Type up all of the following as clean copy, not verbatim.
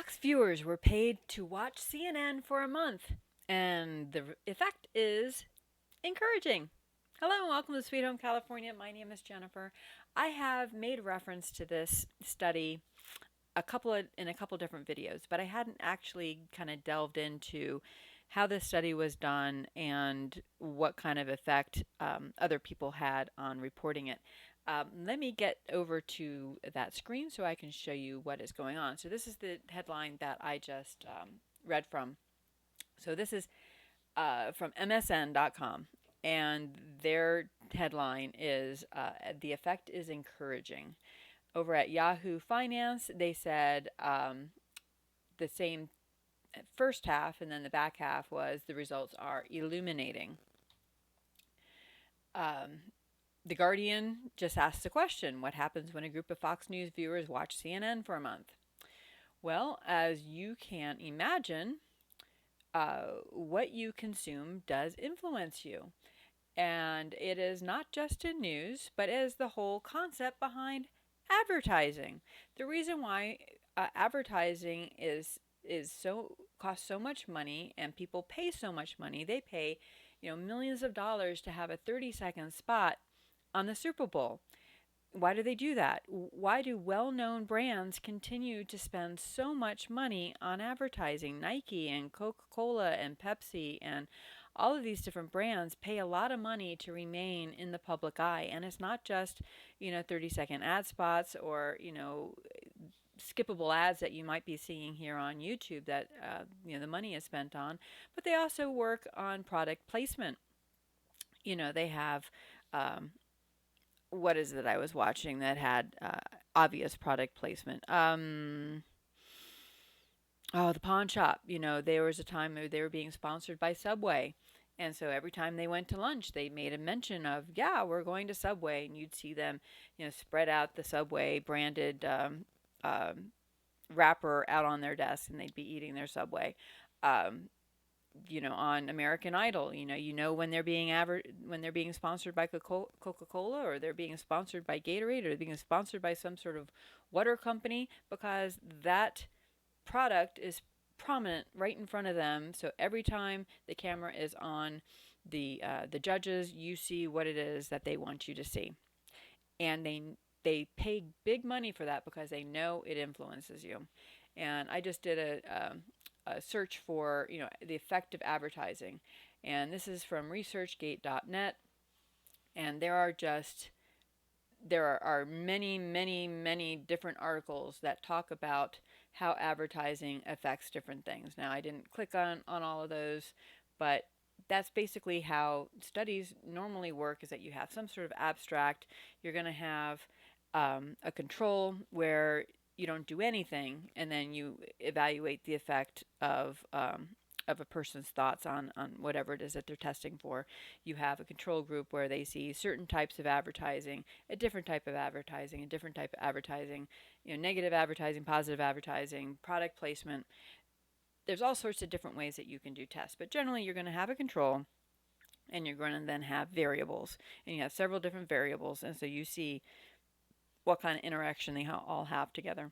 Fox viewers were paid to watch CNN for a month, and the effect is encouraging. Hello and welcome to Sweet Home California. My name is Jennifer. I have made reference to this study in a couple different videos, but I hadn't actually kind of delved into how this study was done and what kind of effect other people had on reporting it. Let me get over to that screen so I can show you what is going on. So this is the headline that I just read from. So this is from MSN.com, and their headline is "The effect is encouraging." Over at Yahoo Finance, they said the same first half, and then the back half was the results are illuminating. The Guardian just asked the question, what happens when a group of Fox News viewers watch CNN for a month? Well, as you can imagine, what you consume does influence you. And it is not just in news, but is the whole concept behind advertising. The reason why advertising is so costs so much money and people pay so much money. They pay, millions of dollars to have a 30-second spot on the Super Bowl. Why do they do that? Why do well-known brands continue to spend so much money on advertising? Nike and Coca-Cola and Pepsi and all of these different brands pay a lot of money to remain in the public eye. And it's not just, 30-second ad spots or, skippable ads that you might be seeing here on YouTube that, the money is spent on, but they also work on product placement. They have, what is it I was watching that had obvious product placement? The pawn shop. There was a time they were being sponsored by Subway. And so every time they went to lunch, they made a mention of, yeah, we're going to Subway. And you'd see them, spread out the Subway branded wrapper out on their desk, and they'd be eating their Subway. Um, on American Idol, when they're being sponsored by Coca-Cola, or they're being sponsored by Gatorade, or they're being sponsored by some sort of water company, because that product is prominent right in front of them. So every time the camera is on the judges, you see what it is that they want you to see, and they pay big money for that because they know it influences you. And I just did a search for the effect of advertising, and this is from ResearchGate.net, and there are many, many, many different articles that talk about how advertising affects different things. Now, I didn't click on all of those, but that's basically how studies normally work, is that you have some sort of abstract. You're going to have a control where you don't do anything, and then you evaluate the effect of a person's thoughts on whatever it is that they're testing for. You have a control group where they see certain types of advertising, a different type of advertising, a different type of advertising, negative advertising, positive advertising, product placement. There's all sorts of different ways that you can do tests, but generally you're going to have a control, and you're going to then have variables, and you have several different variables, and so you see what kind of interaction they all have together.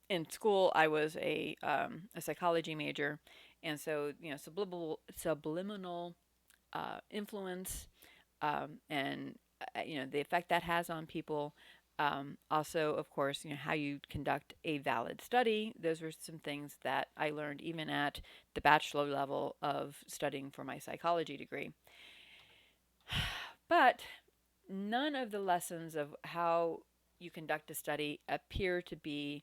In school, I was a psychology major, and so subliminal influence, and the effect that has on people. Also, of course, how you conduct a valid study. Those were some things that I learned even at the bachelor level of studying for my psychology degree. But none of the lessons of how you conduct a study appear to be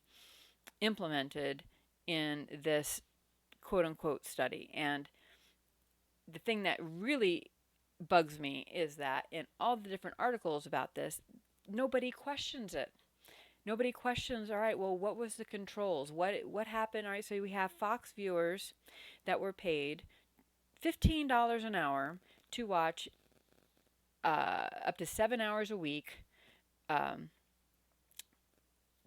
implemented in this quote unquote study. And the thing that really bugs me is that in all the different articles about this, nobody questions it. Nobody questions, all right, well, what was the controls? What happened? All right, so we have Fox viewers that were paid $15 an hour to watch up to 7 hours a week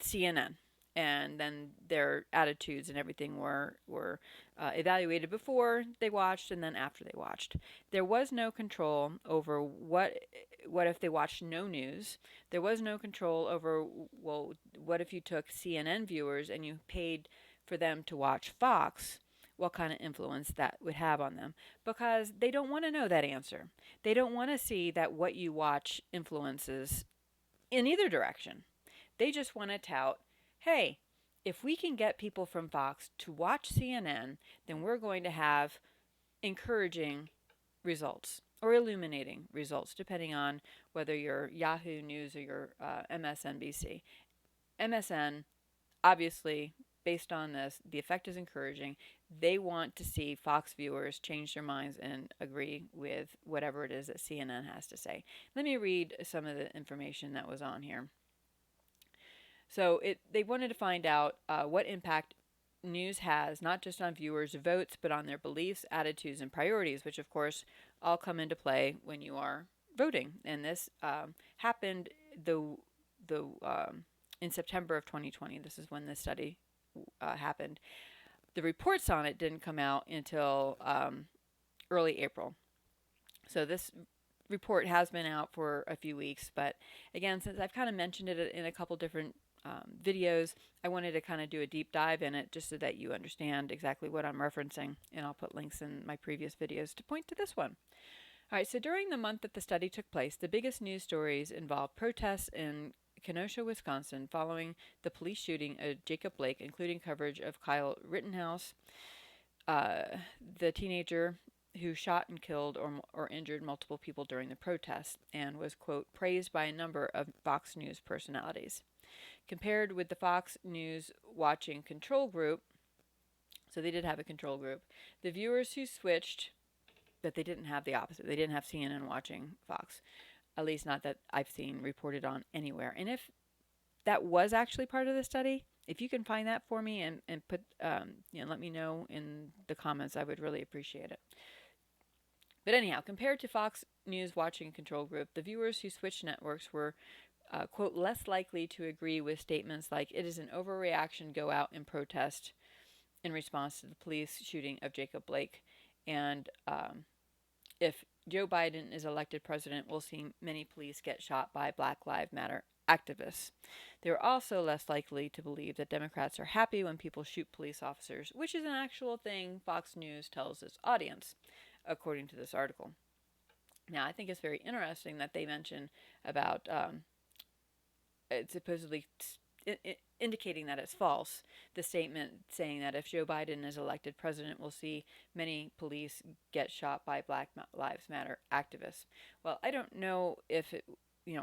CNN. and then their attitudes and everything were evaluated before they watched and then after they watched. There was no control over what if they watched no news. There was no control over, well, what if you took CNN viewers and you paid for them to watch Fox, what kind of influence that would have on them, because they don't want to know that answer. They don't want to see that what you watch influences in either direction. They just want to tout, hey, if we can get people from Fox to watch CNN, then we're going to have encouraging results or illuminating results, depending on whether you're Yahoo News or your MSNBC. MSN, obviously, based on this, the effect is encouraging. They want to see Fox viewers change their minds and agree with whatever it is that CNN has to say. Let me read some of the information that was on here. So they wanted to find out what impact news has, not just on viewers' votes, but on their beliefs, attitudes, and priorities, which of course all come into play when you are voting. And this happened the in September of 2020. This is when this study happened. The reports on it didn't come out until early April. So this report has been out for a few weeks, but again, since I've kind of mentioned it in a couple different videos, I wanted to kind of do a deep dive in it just so that you understand exactly what I'm referencing, and I'll put links in my previous videos to point to this one. All right, so during the month that the study took place, the biggest news stories involved protests in Kenosha, Wisconsin, following the police shooting of Jacob Blake, including coverage of Kyle Rittenhouse, the teenager who shot and killed or injured multiple people during the protest, and was, quote, praised by a number of Fox News personalities. Compared with the Fox News watching control group, so they did have a control group, the viewers who switched, but they didn't have the opposite. They didn't have CNN watching Fox, at least not that I've seen reported on anywhere. And if that was actually part of the study, if you can find that for me and put, let me know in the comments, I would really appreciate it. But anyhow, compared to Fox News watching control group, the viewers who switched networks were, quote, less likely to agree with statements like, it is an overreaction, go out and protest in response to the police shooting of Jacob Blake. And if Joe Biden is elected president, we'll see many police get shot by Black Lives Matter activists. They're also less likely to believe that Democrats are happy when people shoot police officers, which is an actual thing Fox News tells its audience, according to this article. Now, I think it's very interesting that they mention about it supposedly indicating that it's false. The statement saying that if Joe Biden is elected president, we'll see many police get shot by Black Lives Matter activists. Well, I don't know if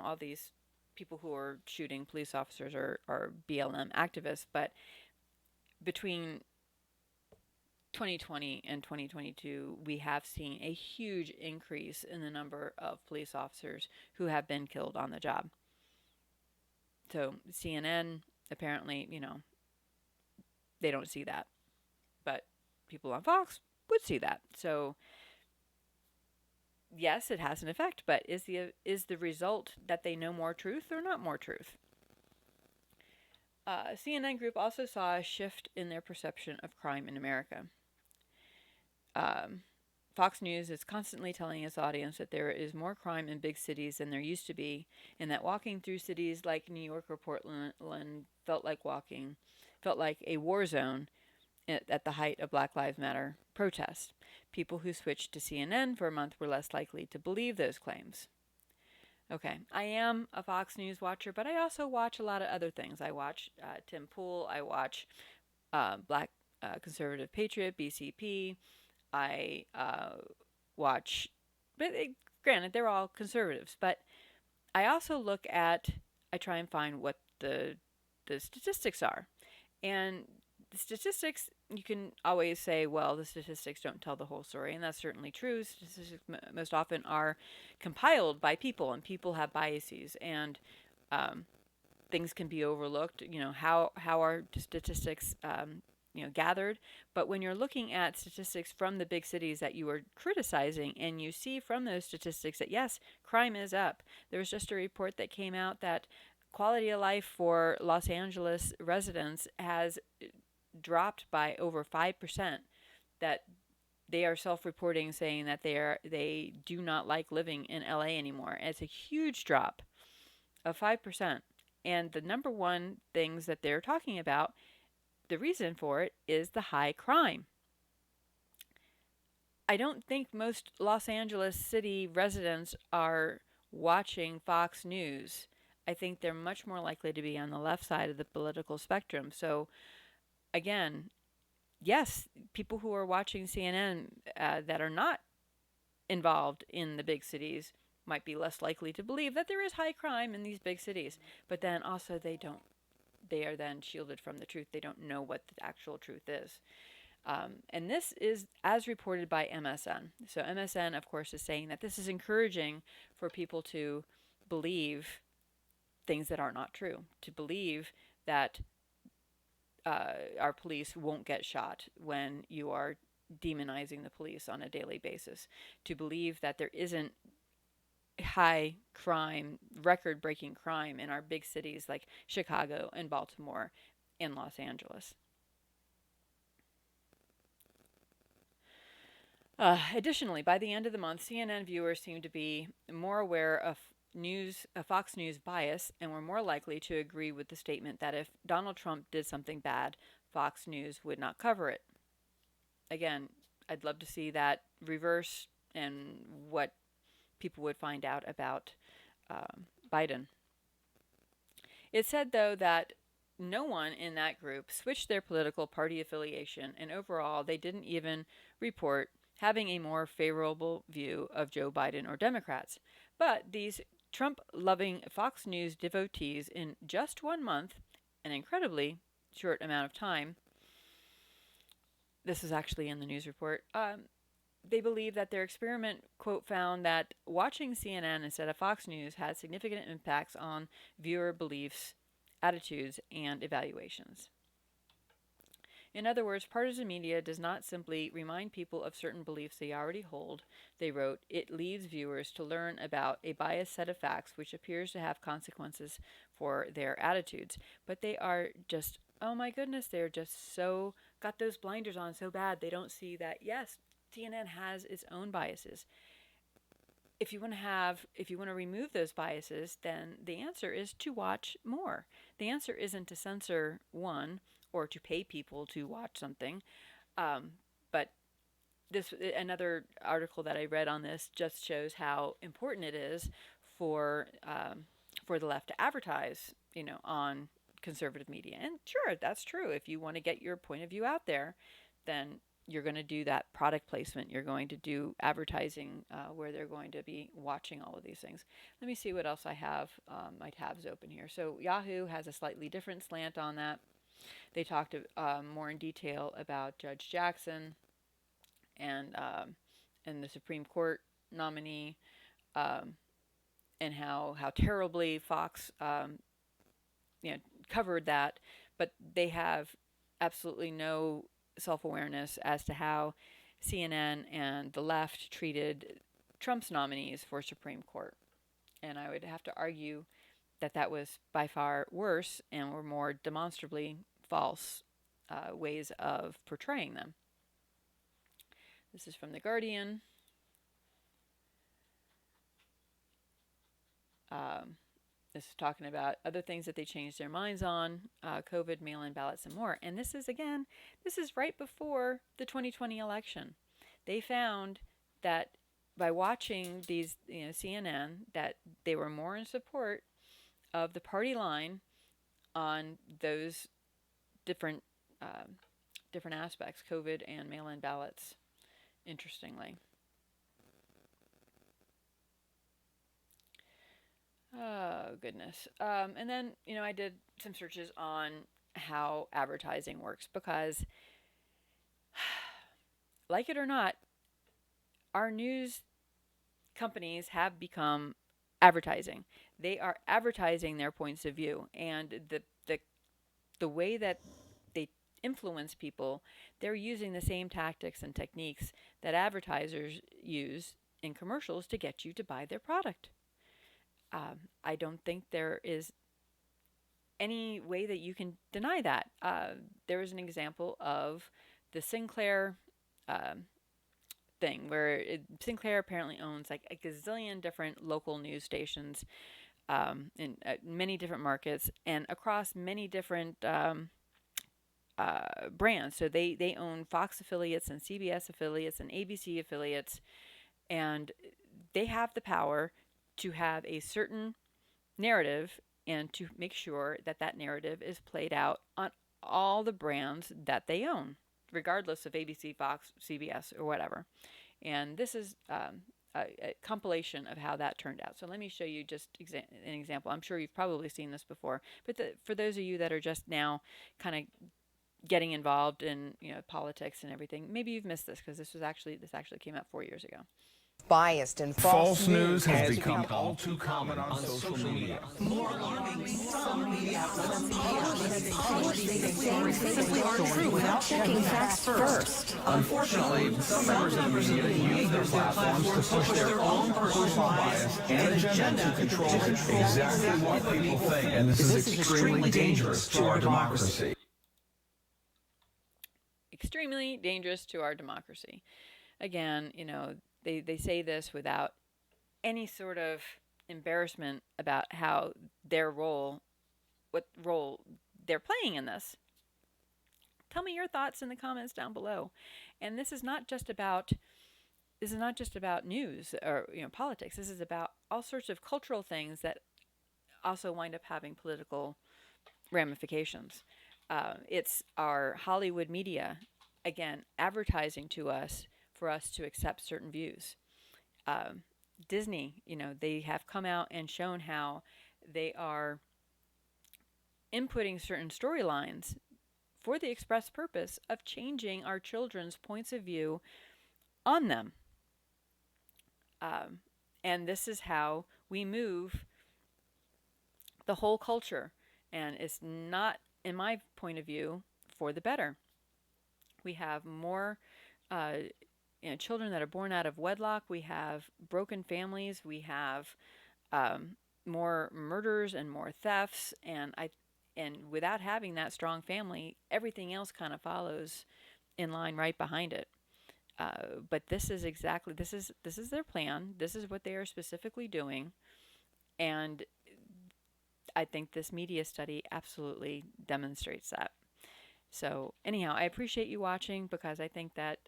all these people who are shooting police officers are BLM activists, but between 2020 and 2022, we have seen a huge increase in the number of police officers who have been killed on the job. So CNN, apparently, they don't see that. But people on Fox would see that. So yes, it has an effect, but is the result that they know more truth or not more truth? CNN Group also saw a shift in their perception of crime in America. Fox News is constantly telling its audience that there is more crime in big cities than there used to be, and that walking through cities like New York or Portland felt like a war zone at the height of Black Lives Matter protests. People who switched to CNN for a month were less likely to believe those claims. Okay, I am a Fox News watcher, but I also watch a lot of other things. I watch Tim Pool. I watch Black Conservative Patriot, BCP. I watch, but granted, they're all conservatives, but I also I try and find what the statistics are. And the statistics, you can always say, well, the statistics don't tell the whole story, and that's certainly true. Statistics most often are compiled by people, and people have biases, and things can be overlooked. How are statistics gathered? But when you're looking at statistics from the big cities that you are criticizing, and you see from those statistics that yes, crime is up. There was just a report that came out that quality of life for Los Angeles residents has dropped by over 5%. That they are self-reporting, saying that they do not like living in LA anymore. And it's a huge drop of 5%. And the number one things that they're talking about, the reason for it is the high crime. I don't think most Los Angeles city residents are watching Fox News. I think they're much more likely to be on the left side of the political spectrum. So, again, yes, people who are watching CNN that are not involved in the big cities might be less likely to believe that there is high crime in these big cities. But then also, they are then shielded from the truth. They don't know what the actual truth is. And this is as reported by MSN. So MSN, of course, is saying that this is encouraging for people to believe things that are not true, to believe that our police won't get shot when you are demonizing the police on a daily basis, to believe that there isn't high crime, record breaking crime in our big cities like Chicago and Baltimore and Los Angeles. Additionally, by the end of the month, CNN viewers seemed to be more aware of Fox News bias, and were more likely to agree with the statement that if Donald Trump did something bad, Fox News would not cover it. Again, I'd love to see that reverse and what people would find out about Biden. It said, though, that no one in that group switched their political party affiliation, and overall, they didn't even report having a more favorable view of Joe Biden or Democrats. But these Trump loving Fox News devotees, in just 1 month, an incredibly short amount of time, this is actually in the news report, they believe that their experiment, quote, found that watching CNN instead of Fox News had significant impacts on viewer beliefs, attitudes, and evaluations. In other words, partisan media does not simply remind people of certain beliefs they already hold, they wrote. It leads viewers to learn about a biased set of facts which appears to have consequences for their attitudes. But they are just, oh my goodness, they're just so, got those blinders on so bad they don't see that, yes, CNN has its own biases. If you want to remove those biases, then the answer is to watch more. The answer isn't to censor one or to pay people to watch something. But this another article that I read on this just shows how important it is for for the left to advertise, on conservative media. And sure, that's true. If you want to get your point of view out there, then you're going to do that product placement. You're going to do advertising where they're going to be watching all of these things. Let me see what else I have. My tabs open here. So Yahoo has a slightly different slant on that. They talked more in detail about Judge Jackson and the Supreme Court nominee, and how terribly Fox covered that, but they have absolutely no self-awareness as to how CNN and the left treated Trump's nominees for Supreme Court. And I would have to argue that that was by far worse and were more demonstrably false ways of portraying them. This is from The Guardian. This is talking about other things that they changed their minds on, COVID, mail-in ballots, and more. And this is right before the 2020 election. They found that by watching these, CNN, that they were more in support of the party line on those different different aspects, COVID and mail-in ballots, interestingly. Oh, goodness. And then, I did some searches on how advertising works because, like it or not, our news companies have become advertising. They are advertising their points of view, and the way that they influence people, they're using the same tactics and techniques that advertisers use in commercials to get you to buy their product. I don't think there is any way that you can deny that. There was an example of the Sinclair um thing where Sinclair apparently owns like a gazillion different local news stations in many different markets and across many different brands. So they own Fox affiliates and CBS affiliates and ABC affiliates, and they have the power to have a certain narrative and to make sure that that narrative is played out on all the brands that they own, regardless of ABC, Fox, CBS, or whatever. And this is a compilation of how that turned out. So let me show you just an example. I'm sure you've probably seen this before, but for those of you that are just now kind of getting involved in politics and everything, maybe you've missed this because this actually came out 4 years ago. Biased and false news has become all too common on social media. More alarming, some media outlets publish these things simply aren't true without checking facts first. Unfortunately, some members of the media use their platforms to push their own personal bias and agenda to control exactly what people think. And this is extremely dangerous to our democracy. Extremely dangerous to our democracy. Again, they say this without any sort of embarrassment about how what role they're playing in this. Tell me your thoughts in the comments down below. And this is not just about news or politics. This is about all sorts of cultural things that also wind up having political ramifications. It's our Hollywood media, again, advertising to us for us to accept certain views. Disney, they have come out and shown how they are inputting certain storylines for the express purpose of changing our children's points of view on them. And this is how we move the whole culture. And it's not, in my point of view, for the better. We have more children that are born out of wedlock. We have broken families. We have more murders and more thefts. And without having that strong family, everything else kind of follows in line right behind it. But this is their plan. This is what they are specifically doing, and I think this media study absolutely demonstrates that. So anyhow, I appreciate you watching because I think that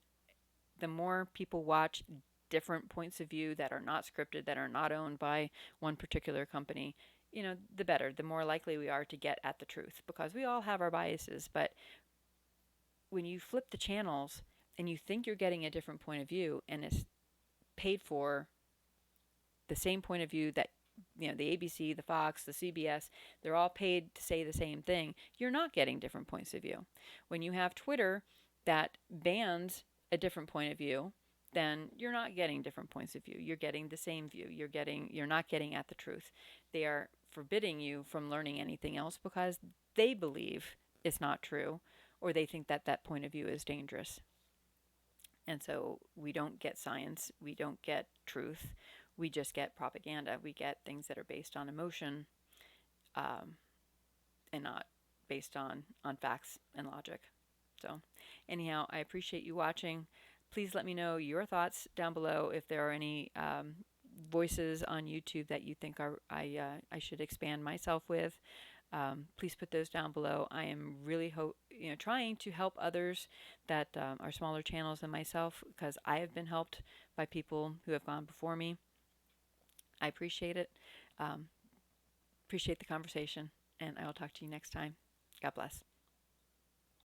the more people watch different points of view that are not scripted, that are not owned by one particular company, the better, the more likely we are to get at the truth, because we all have our biases. But when you flip the channels and you think you're getting a different point of view and it's paid for the same point of view that the ABC, the Fox, the CBS, they're all paid to say the same thing, you're not getting different points of view. When you have Twitter that bans a different point of view, then you're not getting different points of view. You're getting the same view. You're not getting at the truth. They are forbidding you from learning anything else because they believe it's not true, or they think that that point of view is dangerous. And so we don't get science, we don't get truth, we just get propaganda. We get things that are based on emotion and not based on facts and logic. So anyhow, I appreciate you watching. Please let me know your thoughts down below if there are any voices on YouTube that you think I should expand myself with. Please put those down below. I am really trying to help others that are smaller channels than myself, because I have been helped by people who have gone before me. I appreciate it. Appreciate the conversation, and I will talk to you next time. God bless.